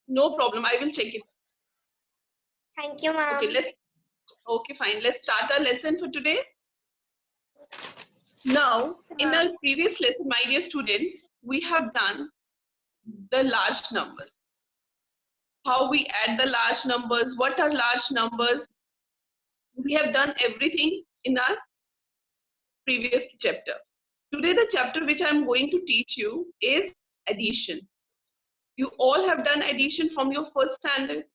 No problem. I will check it. Thank you, ma'am. Okay, fine. Let's start our lesson for today. Now, in our previous lesson, my dear students, we have done the large numbers. How we add the large numbers, what are large numbers. We have done everything in our previous chapter. Today, the chapter which I am going to teach you is addition. You all have done addition from your first standard.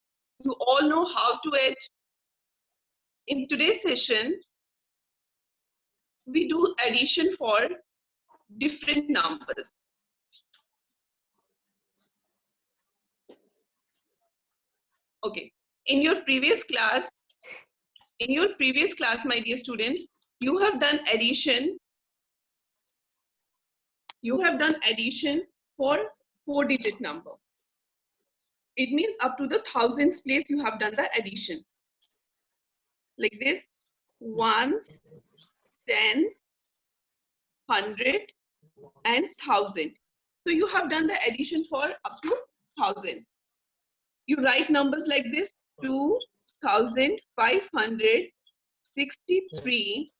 You all know how to add. In today's session, we do addition for different numbers. Okay. In your previous class, my dear students, you have done addition. You have done addition for 4-digit number. It means up to the thousands place you have done the addition. Like this, ones, tens, 100, and 1000. So you have done the addition for up to 1000. You write numbers like this: 2563.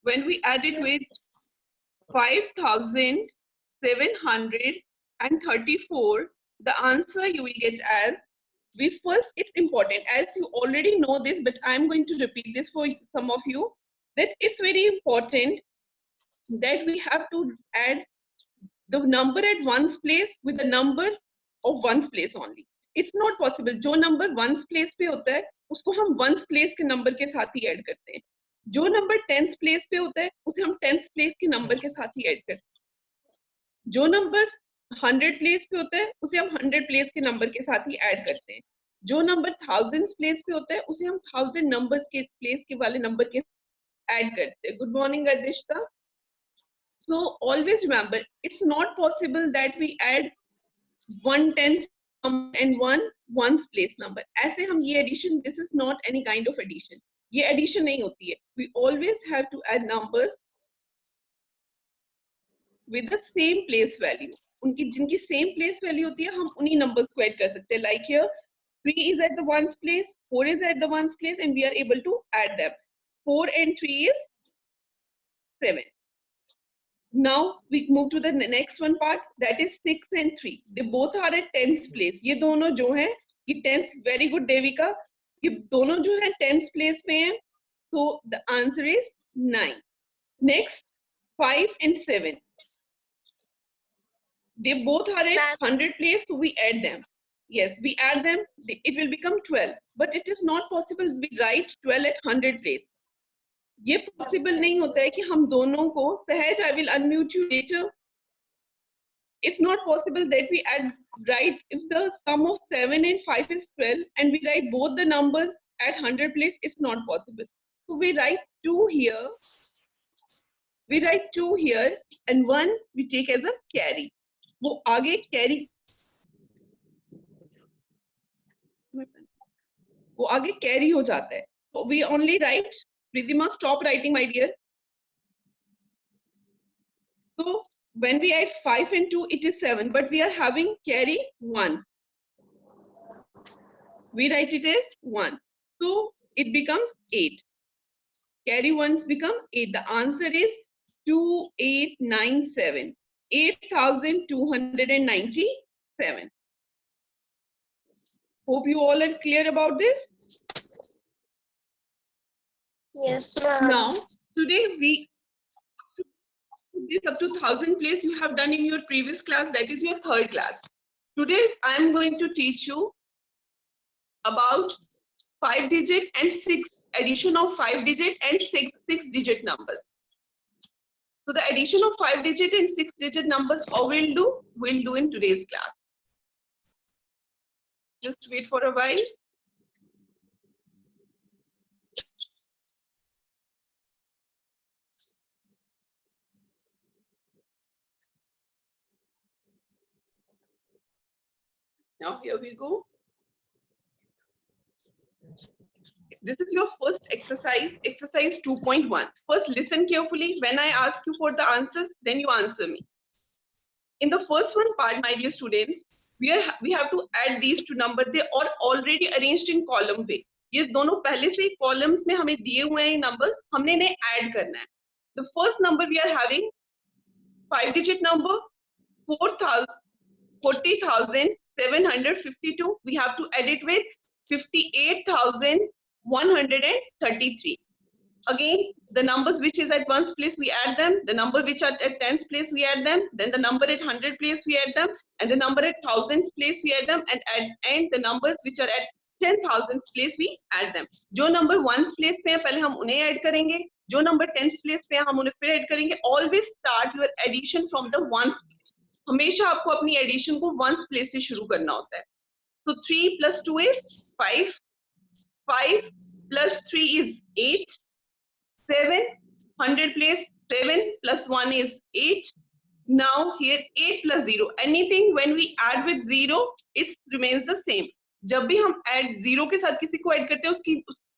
When we add it with 5734, the answer you will get as, it's important, as you already know this, but I'm going to repeat this for some of you, that it's very important that we have to add the number at ones place with the number of ones place only. It's not possible. जो number ones place पे होता है उसको हम ones place के number के साथ ही add करते हैं. जो number tens place पे होता है उसे हम tens place के number के साथ ही add करते हैं. जो number 100 place पे होता है उसे हम 100 place के number के साथ ही add करते हैं. जो number thousands place पे होता है उसे हम 1000 numbers के place के वाले number के add करते हैं. Good morning, Adishta. So always remember, it's not possible that we add 1/10 and one ones place number. ऐसे हम ये addition, this is not any kind of addition. ये addition नहीं होती है. We always have to add numbers with the same place value. उनकी जिनकी same place value होती है हम उन्हीं numbers को add कर सकते हैं. Like here, 3 is at the ones place, 4 is at the ones place, and we are able to add them. 4 and 3 is 7. Now we move to the next one part, that is 6 and 3. They both are at tens place. ये दोनों जो हैं, ये tens, very good Devika. ये दोनों जो हैं tens place पे हैं. So the answer is 9. Next, 5 and 7. They both are at 100 place, so we add them. Yes, we add them. It will become 12. But it is not possible we write 12 at 100 place. ये possible नहीं होता है कि हम दोनों को सहज, I will unmute you later. It's not possible that we write, if the sum of 7 and 5 is 12 and we write both the numbers at 100 place, it's not possible. So we write 2 here. We write 2 here and 1 we take as a carry. वो आगे carry, वो आगे carry हो जाता है. So we only write, Pridhima, stop writing, my dear. So when we add 5 and 2, it is 7, but we are having carry 1. We write it as 1. So it becomes 8. Carry 1s become 8. The answer is 2897. 8297. Hope you all are clear about this. Yes, ma'am. Now, today we this up to 1000 place you have done in your previous class, that is your third class. Today I am going to teach you about 5-digit and 6 addition of 5-digit and 6-digit numbers. So the addition of 5-digit and 6-digit numbers, how we'll do in today's class. Just wait for a while. Now here we go. This is your first exercise, exercise 2.1. First listen carefully. When I ask you for the answers, then you answer me. In the first one part, my dear students, we have to add these two numbers. They are already arranged in column way. ये दोनों पहले से columns में हमें दिए हुए हैं numbers, हमने इन्हें ऐड करना है. The first number we are having 5-digit number 40,752. We have to add it with 58,133. Again, the numbers which is at ones place we add them, the number which are at tens place we add them, then the number at hundred place we add them, and the number at thousands place we add them, and the numbers which are at 10,000s place we add them. जो number ones place पे हैं पहले हम उन्हें add करेंगे, जो number tens place पे हैं हम उन्हें फिर add करेंगे. Always start your addition from the ones place. हमेशा आपको अपनी addition को ones place से शुरू करना होता है. So 3 plus 2 is 5. 5 plus 3 is 8. 7, 100 place, 7 plus 1 is 8. Now here 8 plus 0. Anything when we add with 0, it remains the same. जब भी हम add 0 के साथ किसी को add करते हैं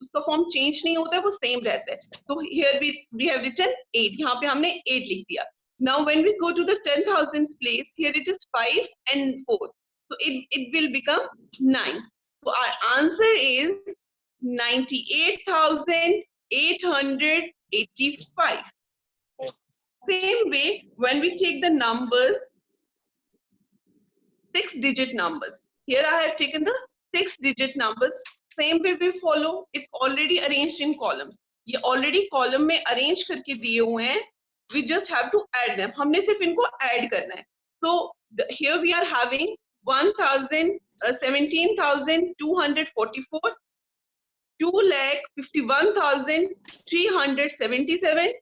उसका form change नहीं होता है, वो same रहता है. So here we have written 8. यहाँ पे हमने 8 लिख दिया. Now when we go to the 10,000s place, here it is 5 and 4. So it will become 9. So our answer is 98,885. Same way, when we take the numbers, 6-digit numbers. Here I have taken the 6-digit numbers. Same way we follow. It's already arranged in columns. ये already column में arrange करके दिए हुए हैं. We just have to add them. हमने सिर्फ इनको add करना है. So here we are having 17,244. 2,51,377,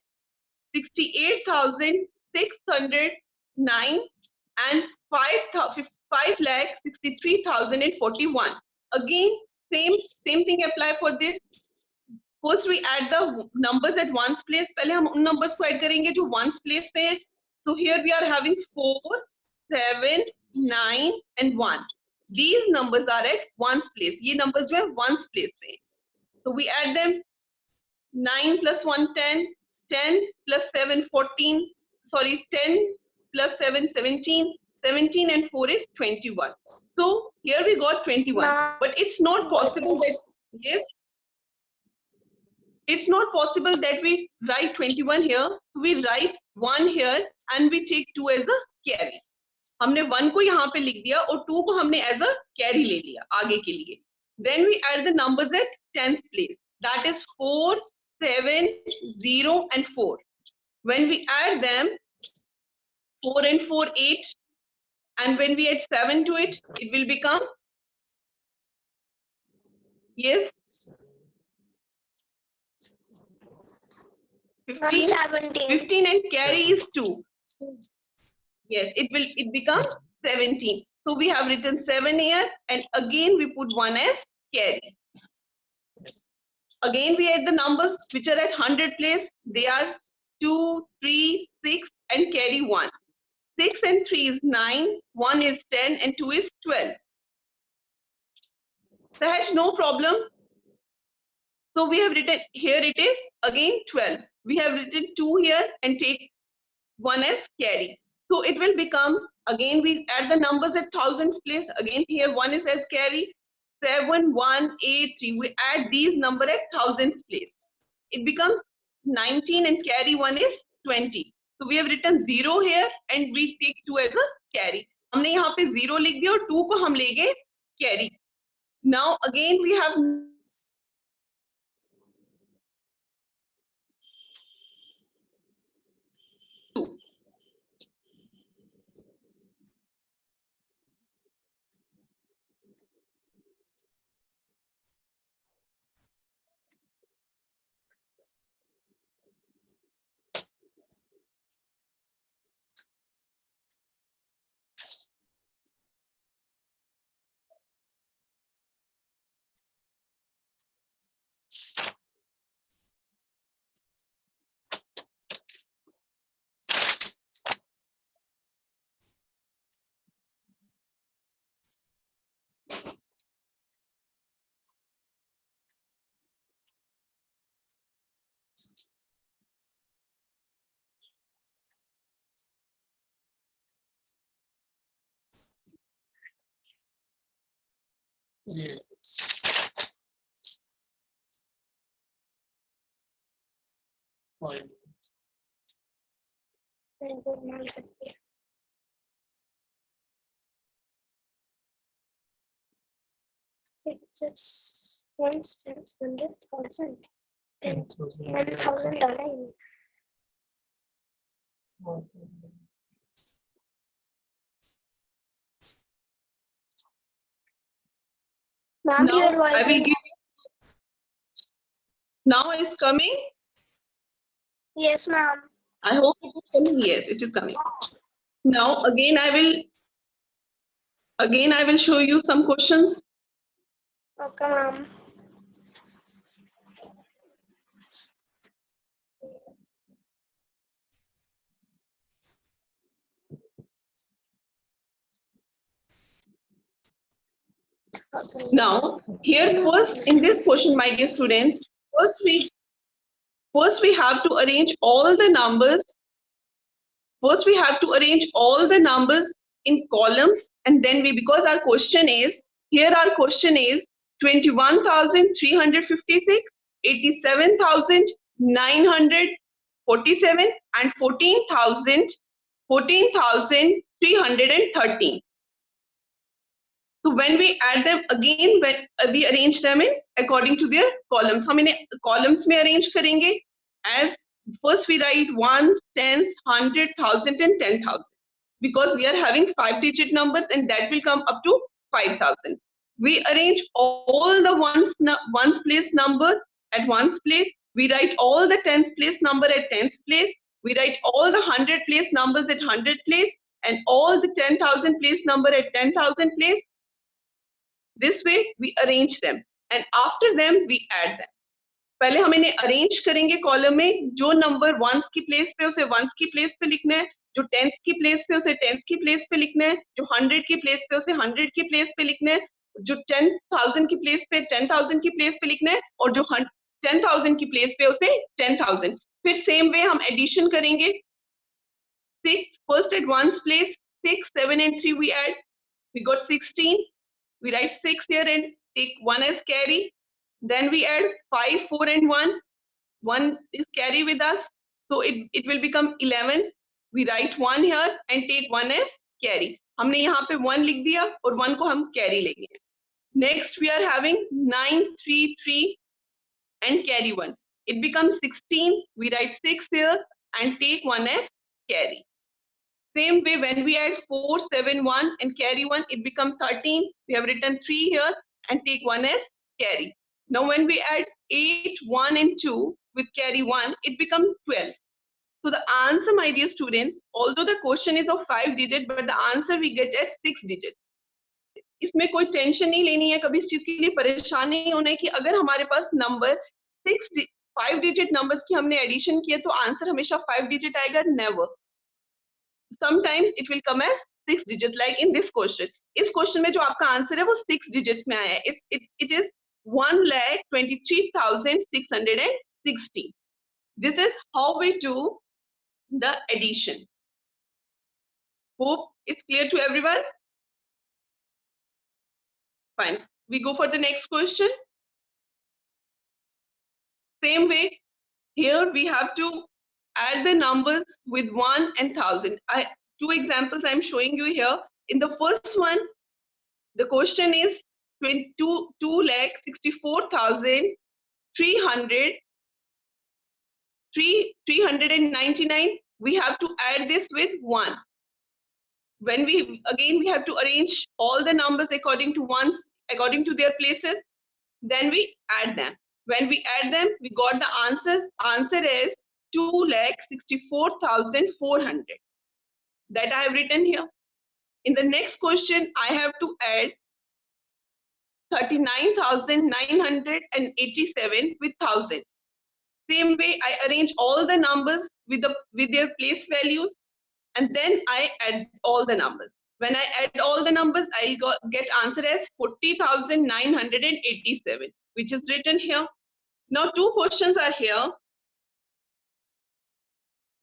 68,609, and 5,63,041. Again, same thing apply for this. First we add the numbers at ones place. पहले हम उन numbers को add करेंगे जो ones place पे हैं. So here we are having 4, 7, 9, and 1. These numbers are at ones place. ये numbers जो है ones place पे हैं. So we add them. 9 plus 1 10, 10 plus 7 14, sorry 10 plus 7 17, 17 and 4 is 21. So here we got 21, but it's not possible that, yes, it's not possible that we write 21 here. So we write 1 here and we take 2 as a carry. हमने 1 को यहाँ पे लिख दिया और 2 को हमने as a carry ले लिया आगे के लिए. Then we add the numbers at tens place. That is 4, 7, 0, and 4. When we add them, 4 and 4, 8. And when we add 7 to it, it will become, yes, 15 and carry is 2. Yes, it becomes 17. So we have written 7 here, and again we put 1 as carry. Again we add the numbers which are at 100 place. They are 2, 3, 6, and carry 1. 6 and 3 is 9, 1 is 10, and 2 is 12. Sahaj, no problem. So we have written, here it is again 12. We have written 2 here and take 1 as carry. So it will become, again we add the numbers at thousands place. Again here 1 is as carry. 7, 1, 8, 3. We add these number at thousands place. It becomes 19 and carry 1 is 20. So we have written 0 here and we take 2 as a carry. हमने यहाँ पे 0 लिख दिया और 2 को हम ले गए carry. Now again we have Yeah. Fine. Just 100,000. $10,000. $1,000. Ma'am, Now your I voice will is. give. Now it's coming. Yes, ma'am. I hope it is coming. Yes, it is coming. Now again I will show you some questions. Okay, ma'am. Now here first in this question, my dear students, first we have to arrange all the numbers. First we have to arrange all the numbers in columns, and then because our question is, here our question is 21,356, 87,947 and 14,313. So when we add them again, when we arrange them in according to their columns, हम इन्हें columns में arrange करेंगे as first we write ones, tens, 100, 1,000 and 10,000 because we are having 5-digit numbers and that will come up to 5,000. We arrange all the ones place number at ones place. We write all the tens place number at tens place. We write all the 100 place numbers at 100 place and all the 10,000 place number at 10,000 place. This way we arrange them and after them we add them. पहले हम इन्हें arrange करेंगे column में, जो number once की place पे उसे once की प्लेस पे लिखना है, जो टेंस की प्लेस पे उसे टेंस की प्लेस पे लिखना है, जो 100 की प्लेस पे उसे 100 की प्लेस पे लिखना है, जो 10,000 की प्लेस पे 10,000 की प्लेस पे लिखना है और जो 10,000 की प्लेस पे उसे 10,000. फिर सेम वे हम एडिशन करेंगे. 6 first at ones place, 6, 7 and 3 we add. We got 16. We write 6 here and take 1 as carry. Then we add 5, 4 and 1. 1 is carry with us. So it will become 11. We write 1 here and take 1 as carry. हमने यहाँ पे 1 लिख दिया और 1 को हम carry लेंगे. Next we are having 9, 3, 3 and carry 1. It becomes 16. We write 6 here and take 1 as carry. Same way, when we add 4, 7, 1 and carry 1, it becomes 13. We have written 3 here and take 1 as carry. Now when we add 8, 1 and 2 with carry 1, it becomes 12. So the answer, my dear students, although the question is of 5 digit, but the answer we get as 6 digits. इसमें कोई tension नहीं लेनी है, कभी इस चीज के लिए परेशान नहीं होना है कि अगर हमारे पास नंबर 5 डिजिट नंबर्स की हमने एडिशन किया तो आंसर हमेशा 5 डिजिट आएगा. Never. Sometimes it will come as 6 digits, like in this question. इस क्वेश्चन में जो आपका आंसर है वो 6 digits में आया है. It is 1,23,660. This is how we do the addition. Hope it's clear to everyone. Fine. We go for the next question. Same way, here we have to add the numbers with 1 and 1,000. Two examples I'm showing you here. In the first one, the question is 2,64,399. We have to add this with 1. When we have to arrange all the numbers according to their places. Then we add them. When we add them, we got the answers. Answer is 2,64,400. That I have written here. In the next question, I have to add 39,987 with 1,000. Same way, I arrange all the numbers with their place values, and then I add all the numbers. When I add all the numbers, I get answer as 40,987, which is written here. Now, two questions are here.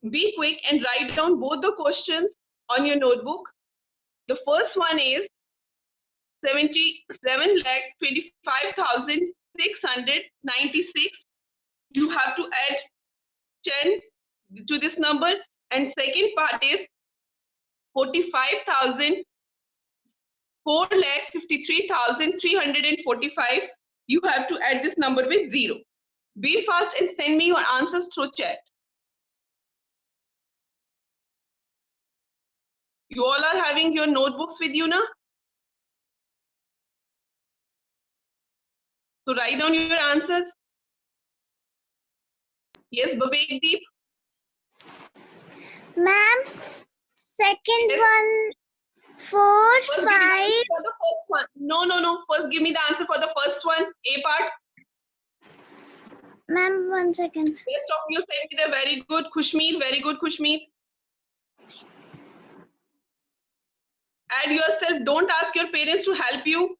Be quick and write down both the questions on your notebook. The first one is, 77,25,696. You have to add 10 to this number, and second part is 4,53,345. You have to add this number with 0. Be fast and send me your answers through chat. You all are having your notebooks with you now? So write down your answers. Yes, Babek Deep. Ma'am, second Yes. one, 4, First give me the 5. answer for the first one. No. First give me the answer for the first one. A part. Ma'am, 1 second. Rest of you said me the very good. Khushmeet, very good, Khushmeet. Add yourself. Don't ask your parents to help you.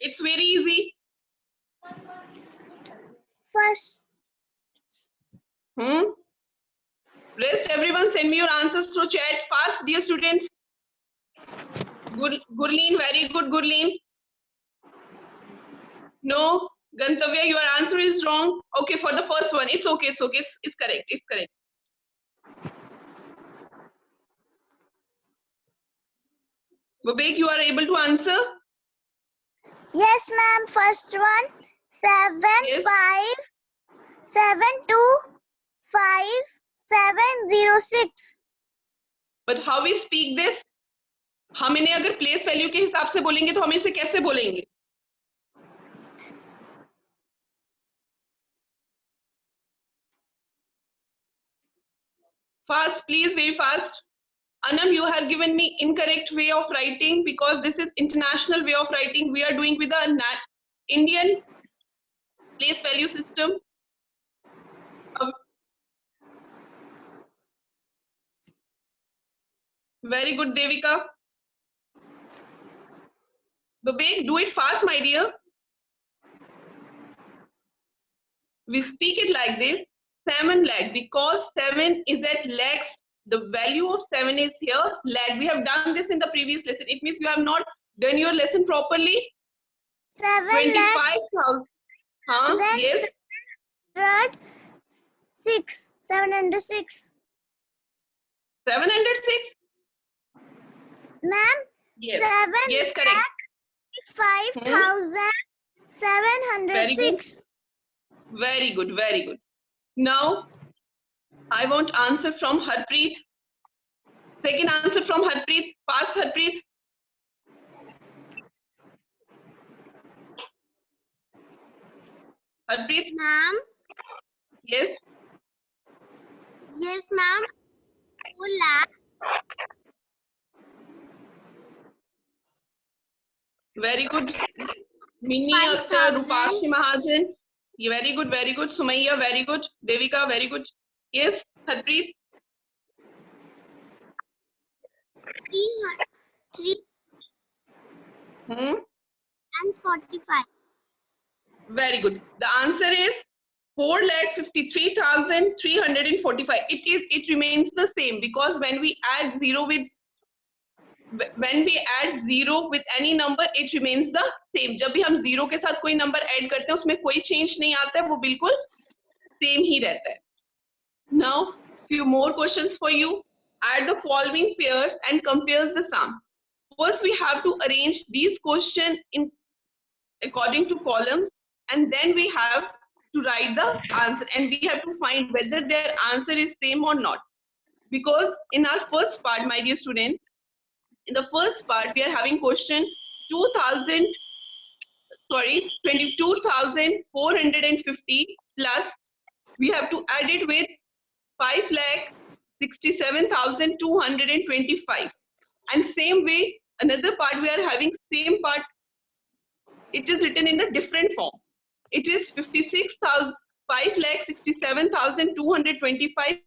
It's very easy. First, Rest everyone send me your answers through chat. Fast, dear students. Gurleen, very good, Gurleen. No, Gantavya, your answer is wrong. Okay, for the first one, it's okay, it's correct, it's correct. Babek, you are able to answer? yes, ma'am. First one, 7, Yes. 5, 7, 2, 5, 7, 0, 6. But how we speak this? हम इन्हें अगर place value के हिसाब से बोलेंगे तो हम इसे कैसे बोलेंगे? Fast, please, very fast. Anam, you have given me incorrect way of writing because this is international way of writing. We are doing with the Indian place value system. Very good, Devika. Babek, do it fast, my dear. We speak it like this, 7 lakh, because 7 is at lakhs. The value of 7 is here, lakh. We have done this in the previous lesson. It means you have not done your lesson properly. 7 lakh 25,000. Huh? Yes. 706. 706. 706? Ma'am, Yes. 7 Yes, correct. 5,706. Very good, very good. Now, I want answer from Harpreet. Second answer from Harpreet. Pass, Harpreet. Harpreet? Ma'am, Yes. yes, ma'am. 4 lakh. Very good. Minnie 5,000. Akhtar, Rupakshi Mahajan. Very good, very good. Sumaiya, very good. Devika, very good. Yes, Harpreet. 3 Hmm? and 45. Very good. The answer is 4,53,345. It remains the same because when we add zero with any number, it remains the same. जब भी हम zero के साथ कोई number add करते हैं उसमें कोई change नहीं आता है, वो बिल्कुल same ही रहता है. Now, few more questions for you. Add the following pairs and compares the sum. First, we have to arrange these questions in according to columns, and then we have to write the answer, and we have to find whether their answer is same or not. Because in our first part, my dear students, in the first part, we are having question 22,450 plus we have to add it with 5,67,225. And same way, another part we are having same part. It is written in a different form. It is 5,67,225.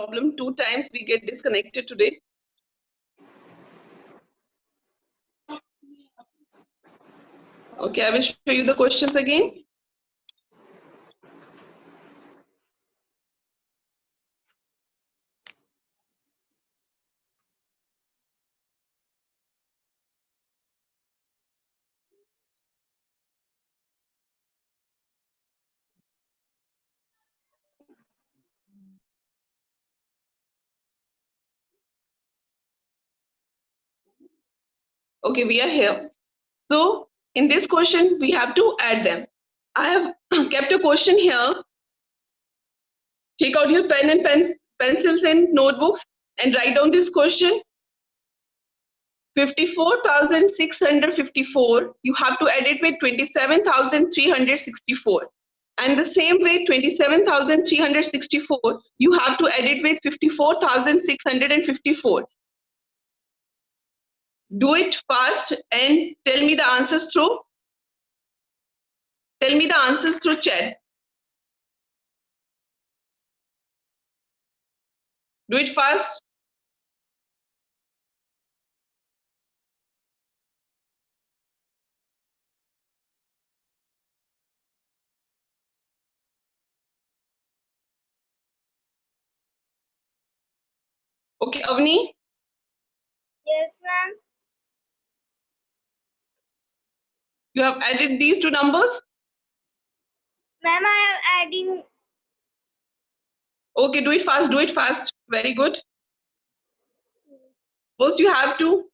problem. 2 times we get disconnected today. Okay, I will show you the questions again. Okay, we are here. So in this question, we have to add them. I have kept a question here. Take out your pen and pencils and notebooks and write down this question. 54,654, you have to add it with 27,364. And the same way, 27,364, you have to add it with 54,654. Do it fast and tell me the answers through. Tell me the answers through chat. Do it fast. Okay, Avni, Yes, ma'am. you have added these two numbers. Ma'am, I am adding. Okay, do it fast, do it fast. Very good. First, you have to.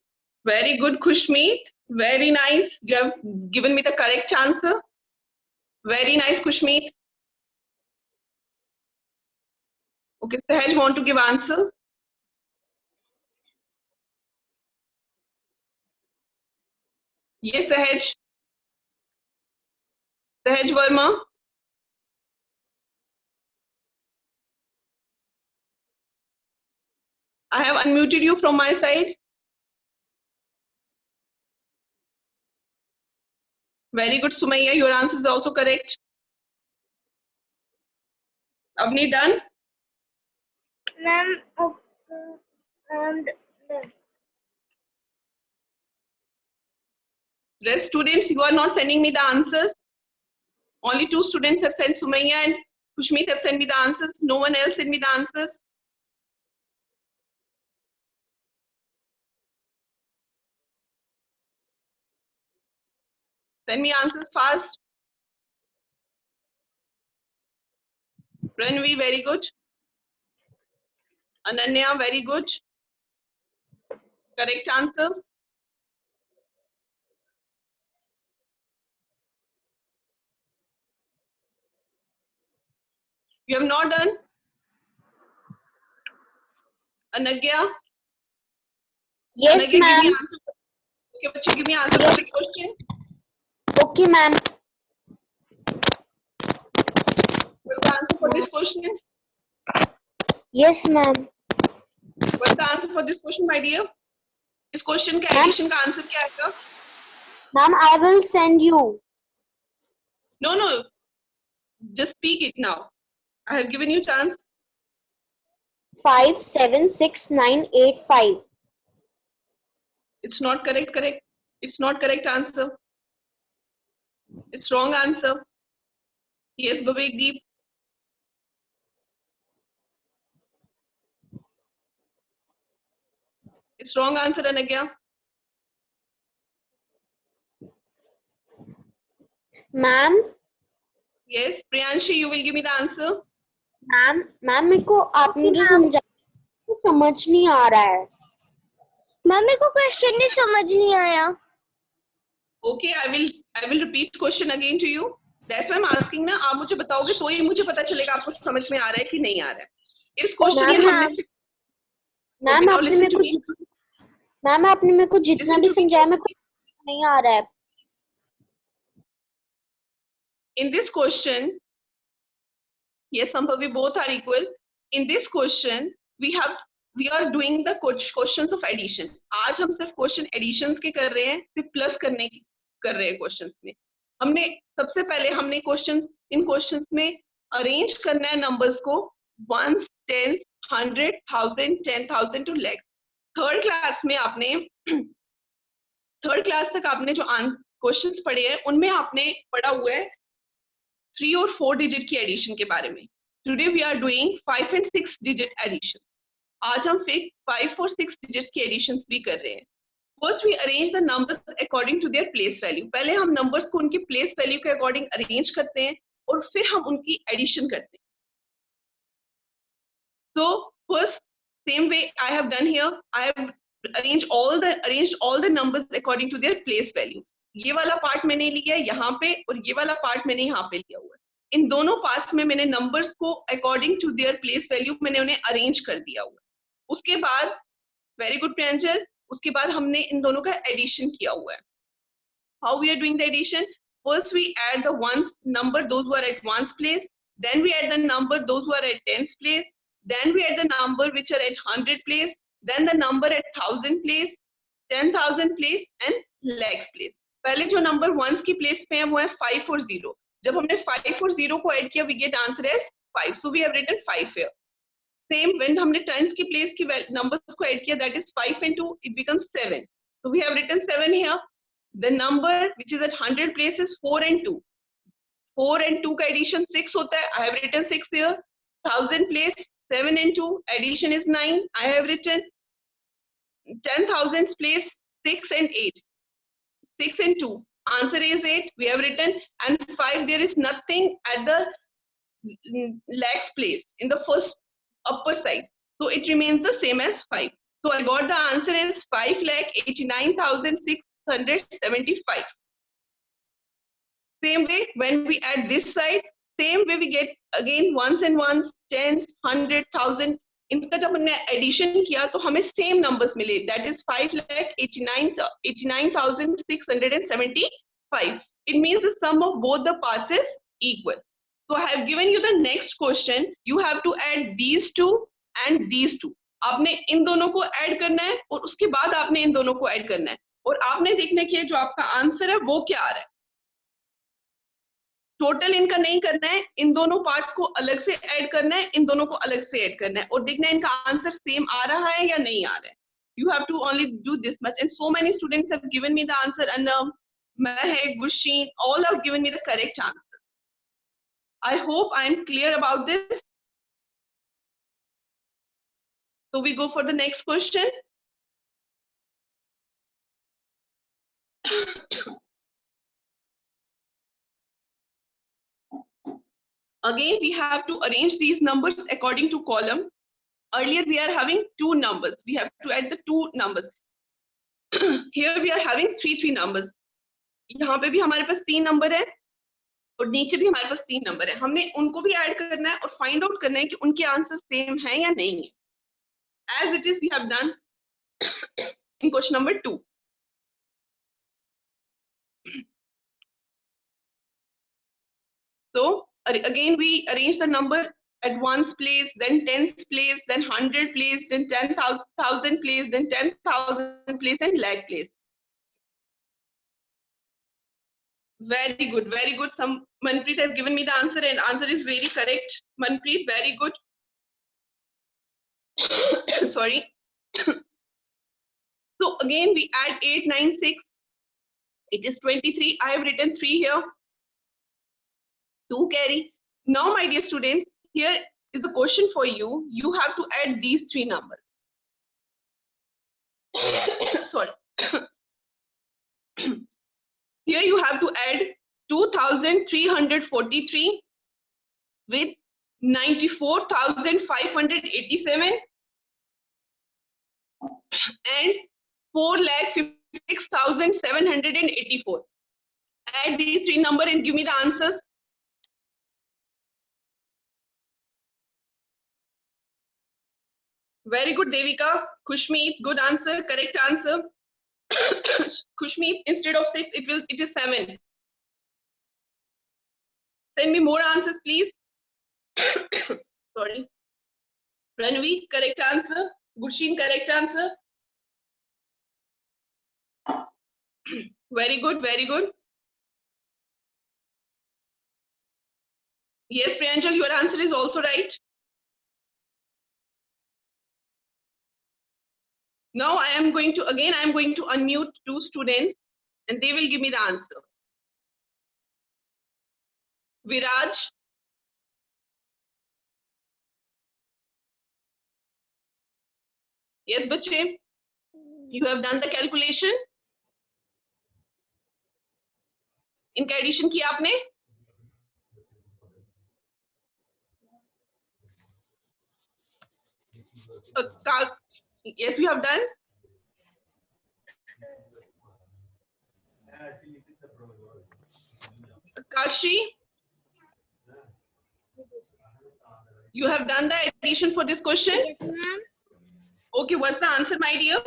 Very good, Khushmeet. Very nice. You have given me the correct answer. Very nice, Khushmeet. Okay, Sahaj want to give answer. Yes, Sahaj. Sahaj Verma. I have unmuted you from my side. Very good, Sumaya. Your answer is also correct. Avni, done? Ma'am, okay. And Rest students, you are not sending me the answers. Only 2 students have sent. Sumaya and Khushmeet have sent me the answers. No one else sent me the answers. Send me answers fast. Ranvi, very good. Ananya, very good. Correct answer. You have not done? Anagya? yes, Anagya, give me ma'am. answer. Okay, but you give me answer for this question. Okay, ma'am. What's the answer for this question? Yes, ma'am. What's the answer for this question, my dear? इस question का addition का answer क्या आएगा? Ma'am, I will send you. No, no. Just speak it now. I have given you chance. 576985. It's not correct. Correct. It's not correct answer. It's wrong answer. Yes, Vivek Deep. It's wrong answer, Anagya. Ma'am, Yes, Priyanshi, you will give me the answer. Ma'am मेरे को आपने जो समझा तो समझ नहीं आ रहा है मैम मेरे को क्वेश्चन नहीं समझ नहीं आया Okay, I will repeat question again to you. That's why I'm asking ना, आप मुझे बताओगे तो ही मुझे पता चलेगा आपको समझ में आ रहा है कि नहीं आ रहा है. इस क्वेश्चन में हमने मैम आपने मेरे को जितना भी समझाया मेरे को नहीं आ रहा है. In this question, yes, Sambhav, we both are equal. In this question, we are doing the questions of addition. आज हम सिर्फ question additions के कर रहे हैं, सिर्फ plus करने की कर रहे हैं questions में. हमने सबसे पहले हमने इन questions में arrange करना है numbers को ones, tens, 100, 1000, 10,000 to lakhs. Third class में आपने थर्ड क्लास तक आपने जो क्वेश्चंस पढ़े हैं उनमें आपने पढ़ा हुआ है 3 और 4 डिजिट की एडिशन के बारे में. Today we are doing 5 and 6 digit addition. आज हम 5 और 6 डिजिट्स की एडिशंस भी कर रहे हैं. First we arrange the numbers according to their place value. पहले हम नंबर्स को उनकी प्लेस वैल्यू के अकॉर्डिंग अरेंज करते हैं और फिर हम उनकी एडिशन करते हैं. So first, same way I have done here, I have arranged all the numbers according to their place value. ये वाला पार्ट मैंने लिया है यहाँ पे और ये वाला पार्ट मैंने यहाँ पे लिया हुआ है. इन दोनों पार्ट्स में मैंने नंबर्स को according to their place value मैंने उन्हें अरेंज कर दिया हुआ है. उसके बाद वेरी गुड प्रियंजल, उसके बाद हमने इन दोनों का एडिशन किया हुआ है. How we are doing the addition? First we add the ones number, those who are at ones place. Then we add the number, those who are at tens place. Then we add the number which are at 100 place. Then the number at 1000 place, 10,000 place and lakhs place. पहले जो number once की place पे है वो है 5 और 0. जब हमने 5 और 0 को ऐड किया we get answer as 5. So we have written 5 here. Same when हमने tens की प्लेस की नंबर्स को ऐड किया, that is 5 and 2, it becomes 7. So we have written 7 here. The number which is at 100 place is 4 and 2. 4 and 2 का addition 6 होता है. I have written 6 here. 1000 place 7 and 2 addition is 9. I have written 10,000 place 6 and 8. 6 and 2 answer is 8. We have written and 5. There is nothing at the lakhs place in the first upper side. So it remains the same as 5. So I got the answer is 5,89,675. Same way when we add this side, same way we get again ones and ones, tens, 100, 1000. इनका जब हमने addition किया तो हमें same numbers मिले, that is 5,89,675. It means the sum of both the parts is equal. So I have given you the next question. You have to add these two and these two. आपने इन दोनों को add करना है और उसके बाद आपने इन दोनों को ऐड करना है और आपने देखना कि जो आपका आंसर है वो क्या आ रहा है. टोटल इनका नहीं करना है, इन दोनों पार्ट्स को अलग से ऐड करना है, इन दोनों को अलग से ऐड करना है और देखना है इनका आंसर सेम आ रहा है या नहीं आ रहा है. You have to only do this much and so many students have given me the answer and Mahek, Gursheen, all have given me the correct answer. I hope I am clear about this. So we go for the next question. Again, we have to arrange these numbers according to column. Earlier, we are having two numbers. We have to add the two numbers. Here we are having three numbers. यहाँ पे भी हमारे पास 3 number है और नीचे भी हमारे पास 3 number है. हमने उनको भी ऐड करना है और फाइंड आउट करना है कि उनके आंसर सेम है या नहीं है. As it is, we have done in question number 2. So again, we arrange the number at ones place, then tens place, then 100 place, then 10,000 place, then 10,000 place and lakh place. Very good, very good. Manpreet has given me the answer and answer is very correct. Manpreet, very good. Sorry. So again, we add 8, 9, 6. It is 23. I have written 3 here. 2 carry. Now, my dear students, here is the question for you. You have to add these 3 numbers. Sorry. Here you have to add 2,343 with 94,587 and 4,56,784. Add these 3 numbers and give me the answers. Very good, Devika. Khushmeet, good answer, correct answer. Khushmeet, instead of 6, it is 7. Send me more answers, please. Sorry. Ranvi, correct answer. Gursheen, correct answer. Very good, very good. Yes, Priyanjal, your answer is also right. Now I am going to unmute two students and they will give me the answer. Viraj. Yes, bache. You have done the calculation? इनका addition किया आपने? Yes, you have done. Kakshi, you have done the addition for this question? Yes, ma'am. Okay, what's the answer, my dear?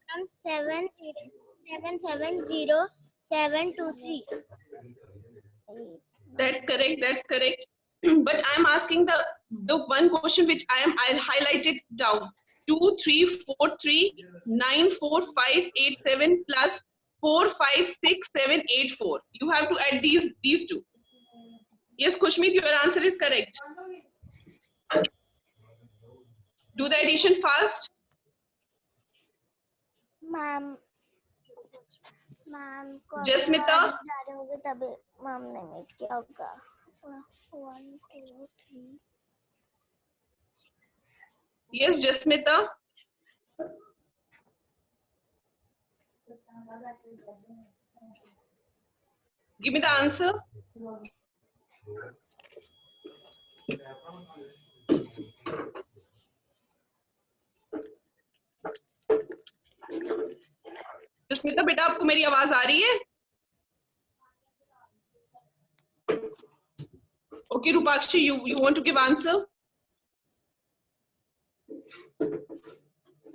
Ma'am, 770,723. That's correct. That's correct. But I'm asking the one question which I'll highlight it down. 23439457 plus 456784. You have to add these two. Yes, Kushmeet, your answer is correct. Do the addition fast. Ma'am, Jasmita. तभी ma'am ने meet किया होगा 1 2 3 Yes, Jasmita. Give me the answer. Jasmita, बेटा आपको मेरी आवाज आ रही है? Okay, Rupakshi, you want to give answer?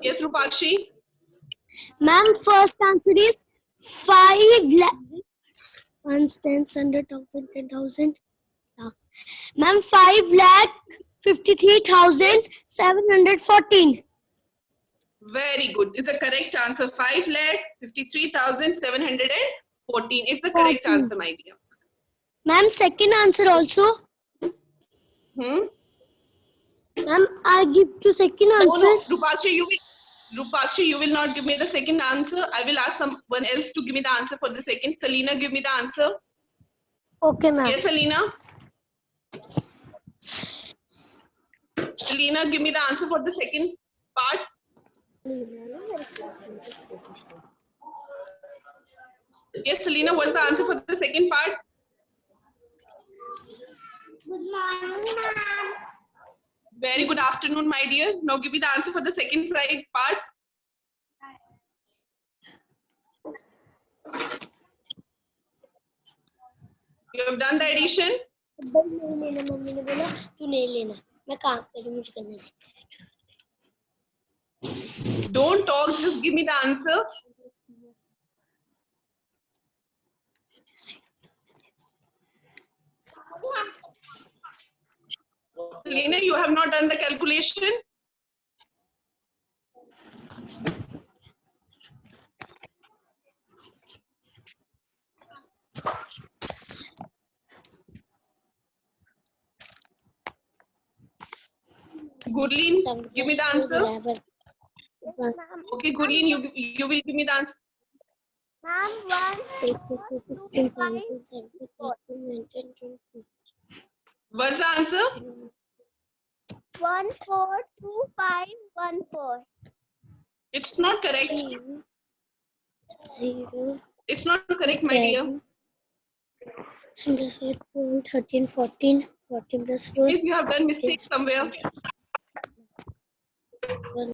Yes, Rupakshi. Ma'am, first answer is 5 lakh. 1 tens, 100,000, 10,000. Ma'am, 5,53,714. Very good. It's the correct answer. 5,53,714. It's the correct answer, my dear. Ma'am, second answer also. Ma'am, I give to second answer. Oh, no, Rupakshi, you will not give me the second answer. I will ask someone else to give me the answer for the second. Selena, give me the answer. Okay, ma'am. Yes, Selena. Selena, give me the answer for the second part. Yes, Selena, what's the answer for the second part? Good morning, ma'am. Very good afternoon, my dear. Now give me the answer for the second side part. You have done the addition. Mummy ने बोला तू नहीं लेना मैं काम करूँ मुझे करना है Don't talk, just give me the answer. Selena, you have not done the calculation. Gurleen, give me the answer. Okay, Gurleen, you will give me the answer. Ma'am, 1 What's the answer? 142514. It's not correct. 0. It's not correct, my dear. 13, 14, 14 plus 4. If you have done mistake somewhere. 1,